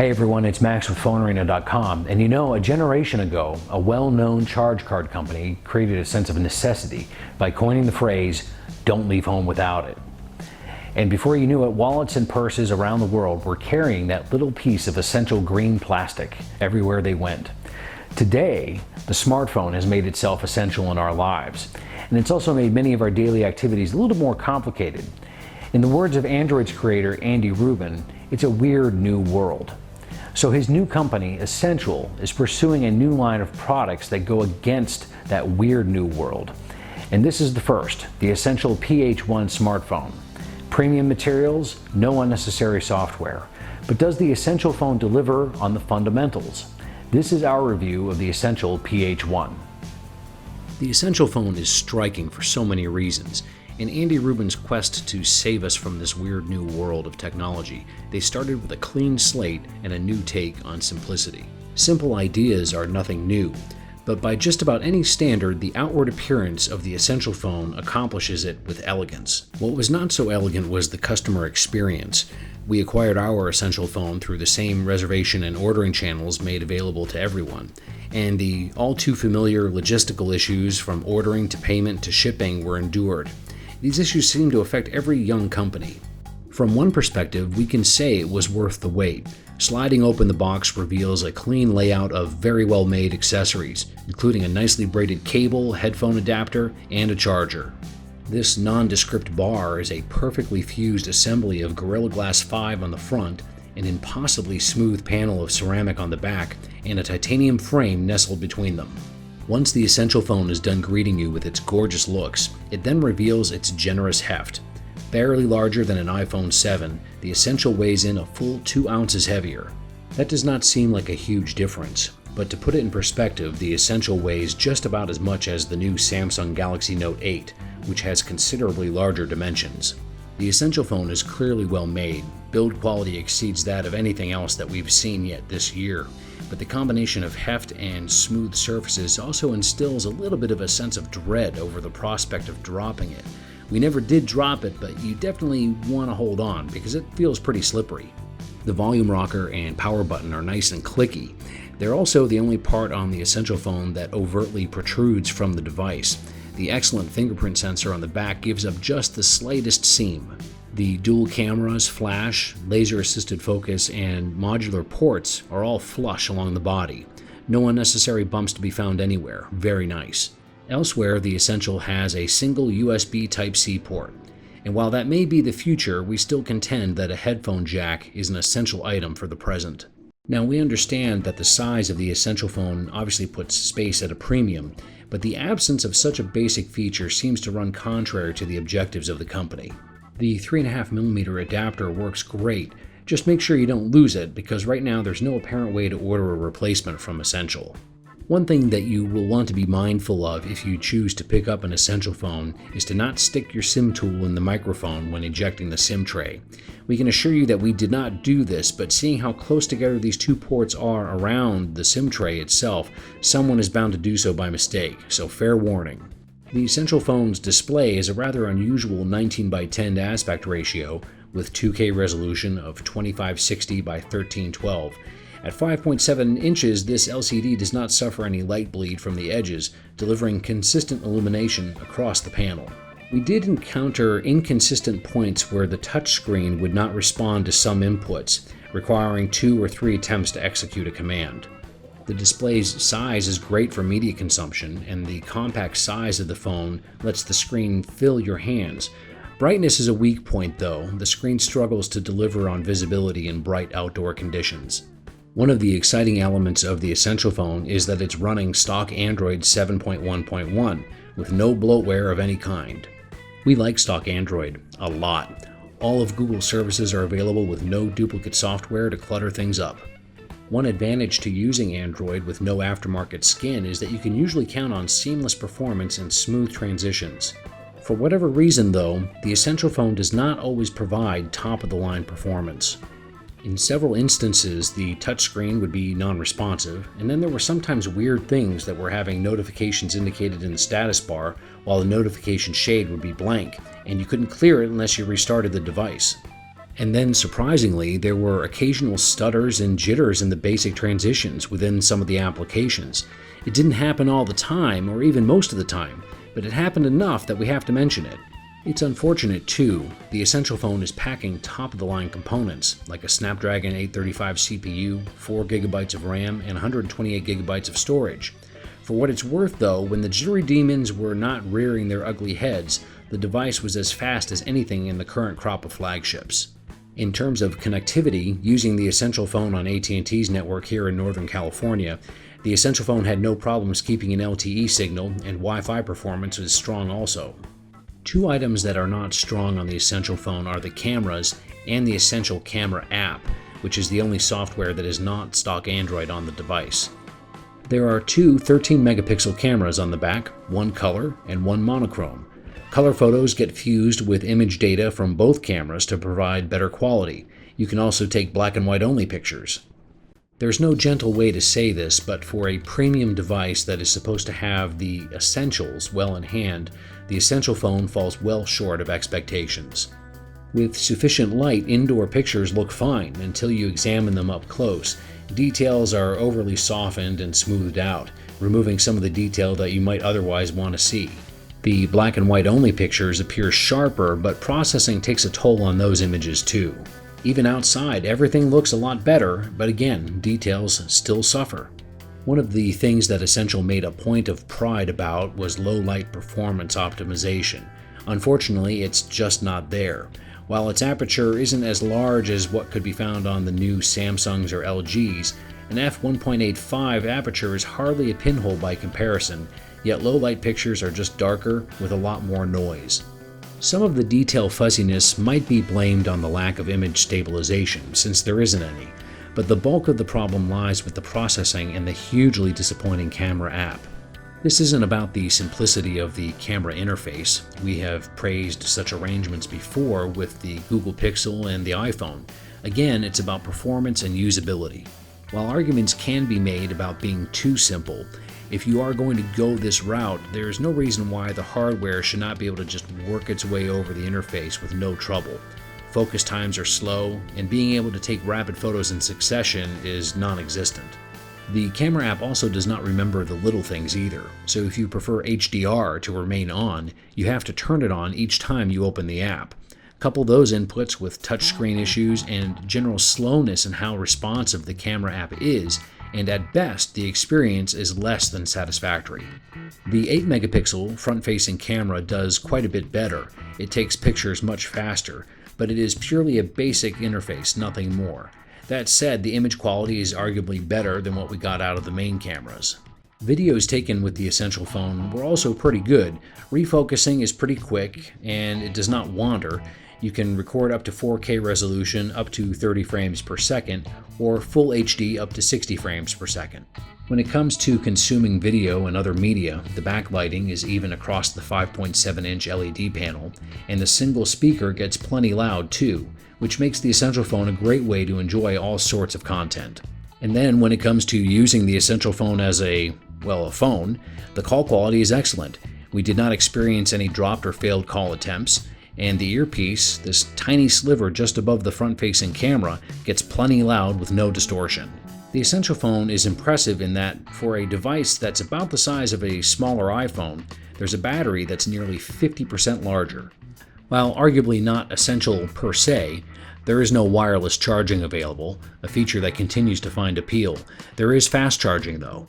Hey everyone, it's Max with PhoneArena.com. And you know, a generation ago, a well-known charge card company created a sense of necessity by coining the phrase, "Don't leave home without it." And before you knew it, wallets and purses around the world were carrying that little piece of essential green plastic everywhere they went. Today, the smartphone has made itself essential in our lives. And it's also made many of our daily activities a little more complicated. In the words of Android's creator, Andy Rubin, it's a weird new world. So his new company, Essential, is pursuing a new line of products that go against that weird new world. And this is the first, the Essential PH1 smartphone. Premium materials, no unnecessary software. But does the Essential phone deliver on the fundamentals? This is our review of the Essential PH1. The Essential phone is striking for so many reasons. In Andy Rubin's quest to save us from this weird new world of technology, they started with a clean slate and a new take on simplicity. Simple ideas are nothing new, but by just about any standard, the outward appearance of the Essential phone accomplishes it with elegance. What was not so elegant was the customer experience. We acquired our Essential phone through the same reservation and ordering channels made available to everyone, and the all too familiar logistical issues from ordering to payment to shipping were endured. These issues seem to affect every young company. From one perspective, we can say it was worth the wait. Sliding open the box reveals a clean layout of very well-made accessories, including a nicely braided cable, headphone adapter, and a charger. This nondescript bar is a perfectly fused assembly of Gorilla Glass 5 on the front, an impossibly smooth panel of ceramic on the back, and a titanium frame nestled between them. Once the Essential phone is done greeting you with its gorgeous looks, it then reveals its generous heft. Barely larger than an iPhone 7, the Essential weighs in a full 2 ounces heavier. That does not seem like a huge difference, but to put it in perspective, the Essential weighs just about as much as the new Samsung Galaxy Note 8, which has considerably larger dimensions. The Essential phone is clearly well made. Build quality exceeds that of anything else that we've seen yet this year. But the combination of heft and smooth surfaces also instills a little bit of a sense of dread over the prospect of dropping it. We never did drop it, but you definitely want to hold on because it feels pretty slippery. The volume rocker and power button are nice and clicky. They're also the only part on the Essential phone that overtly protrudes from the device. The excellent fingerprint sensor on the back gives up just the slightest seam. The dual cameras, flash, laser-assisted focus, and modular ports are all flush along the body. No unnecessary bumps to be found anywhere. Very nice. Elsewhere, the Essential has a single USB Type-C port. And while that may be the future, we still contend that a headphone jack is an essential item for the present. Now, we understand that the size of the Essential phone obviously puts space at a premium, but the absence of such a basic feature seems to run contrary to the objectives of the company. The 3.5mm adapter works great. Just make sure you don't lose it, because right now there's no apparent way to order a replacement from Essential. One thing that you will want to be mindful of if you choose to pick up an Essential phone is to not stick your SIM tool in the microphone when ejecting the SIM tray. We can assure you that we did not do this, but seeing how close together these two ports are around the SIM tray itself, someone is bound to do so by mistake, so fair warning. The Essential phone's display is a rather unusual 19:10 aspect ratio with 2K resolution of 2560 by 1312. At 5.7 inches, this LCD does not suffer any light bleed from the edges, delivering consistent illumination across the panel. We did encounter inconsistent points where the touchscreen would not respond to some inputs, requiring 2 or 3 attempts to execute a command. The display's size is great for media consumption, and the compact size of the phone lets the screen fill your hands. Brightness is a weak point though. The screen struggles to deliver on visibility in bright outdoor conditions. One of the exciting elements of the Essential phone is that it's running stock Android 7.1.1 with no bloatware of any kind. We like stock Android a lot. All of Google's services are available with no duplicate software to clutter things up. One advantage to using Android with no aftermarket skin is that you can usually count on seamless performance and smooth transitions. For whatever reason though, the Essential phone does not always provide top-of-the-line performance. In several instances, the touchscreen would be non-responsive, and then there were sometimes weird things that were having notifications indicated in the status bar, while the notification shade would be blank, and you couldn't clear it unless you restarted the device. And then, surprisingly, there were occasional stutters and jitters in the basic transitions within some of the applications. It didn't happen all the time, or even most of the time, but it happened enough that we have to mention it. It's unfortunate, too. The Essential phone is packing top-of-the-line components, like a Snapdragon 835 CPU, 4GB of RAM, and 128GB of storage. For what it's worth, though, when the jittery demons were not rearing their ugly heads, the device was as fast as anything in the current crop of flagships. In terms of connectivity, using the Essential phone on AT&T's network here in Northern California, the Essential phone had no problems keeping an LTE signal, and Wi-Fi performance was strong also. Two items that are not strong on the Essential phone are the cameras and the Essential Camera app, which is the only software that is not stock Android on the device. There are two 13-megapixel cameras on the back, one color and one monochrome. Color photos get fused with image data from both cameras to provide better quality. You can also take black and white only pictures. There's no gentle way to say this, but for a premium device that is supposed to have the essentials well in hand, the Essential phone falls well short of expectations. With sufficient light, indoor pictures look fine until you examine them up close. Details are overly softened and smoothed out, removing some of the detail that you might otherwise want to see. The black and white only pictures appear sharper, but processing takes a toll on those images too. Even outside, everything looks a lot better, but again, details still suffer. One of the things that Essential made a point of pride about was low-light performance optimization. Unfortunately, it's just not there. While its aperture isn't as large as what could be found on the new Samsungs or LGs, an f1.85 aperture is hardly a pinhole by comparison, yet low-light pictures are just darker with a lot more noise. Some of the detail fuzziness might be blamed on the lack of image stabilization, since there isn't any, but the bulk of the problem lies with the processing and the hugely disappointing camera app. This isn't about the simplicity of the camera interface. We have praised such arrangements before with the Google Pixel and the iPhone. Again, it's about performance and usability. While arguments can be made about being too simple, if you are going to go this route, there is no reason why the hardware should not be able to just work its way over the interface with no trouble. Focus times are slow, and being able to take rapid photos in succession is non-existent. The camera app also does not remember the little things either, so if you prefer HDR to remain on, you have to turn it on each time you open the app. Couple those inputs with touchscreen issues and general slowness in how responsive the camera app is, and at best, the experience is less than satisfactory. The 8-megapixel front-facing camera does quite a bit better. It takes pictures much faster, but it is purely a basic interface, nothing more. That said, the image quality is arguably better than what we got out of the main cameras. Videos taken with the Essential phone were also pretty good. Refocusing is pretty quick, and it does not wander. You can record up to 4K resolution up to 30 frames per second, or Full HD up to 60 frames per second. When it comes to consuming video and other media, the backlighting is even across the 5.7-inch LED panel, and the single speaker gets plenty loud too, which makes the Essential phone a great way to enjoy all sorts of content. And then when it comes to using the Essential phone as a phone, the call quality is excellent. We did not experience any dropped or failed call attempts, and the earpiece, this tiny sliver just above the front-facing camera, gets plenty loud with no distortion. The Essential phone is impressive in that, for a device that's about the size of a smaller iPhone, there's a battery that's nearly 50% larger. While arguably not essential per se, there is no wireless charging available, a feature that continues to find appeal. There is fast charging though.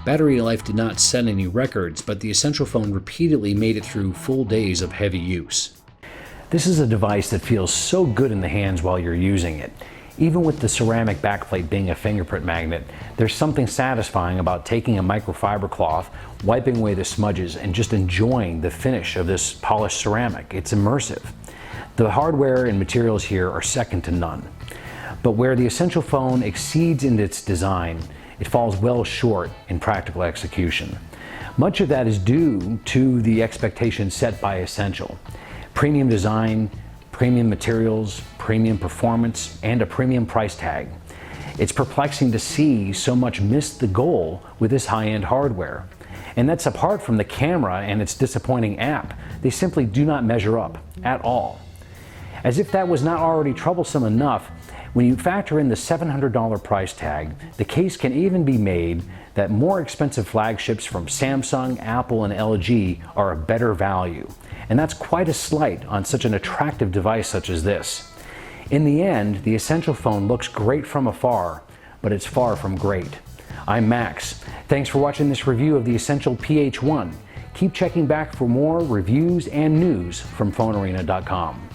Battery life did not set any records, but the Essential phone repeatedly made it through full days of heavy use. This is a device that feels so good in the hands while you're using it. Even with the ceramic backplate being a fingerprint magnet, there's something satisfying about taking a microfiber cloth, wiping away the smudges, and just enjoying the finish of this polished ceramic. It's immersive. The hardware and materials here are second to none. But where the Essential phone exceeds in its design, it falls well short in practical execution. Much of that is due to the expectations set by Essential. Premium design, premium materials, premium performance, and a premium price tag. It's perplexing to see so much miss the goal with this high-end hardware. And that's apart from the camera and its disappointing app. They simply do not measure up at all. As if that was not already troublesome enough, when you factor in the $700 price tag, the case can even be made that more expensive flagships from Samsung, Apple, and LG are a better value. And that's quite a slight on such an attractive device such as this. In the end, the Essential phone looks great from afar, but it's far from great. I'm Max. Thanks for watching this review of the Essential PH1. Keep checking back for more reviews and news from PhoneArena.com.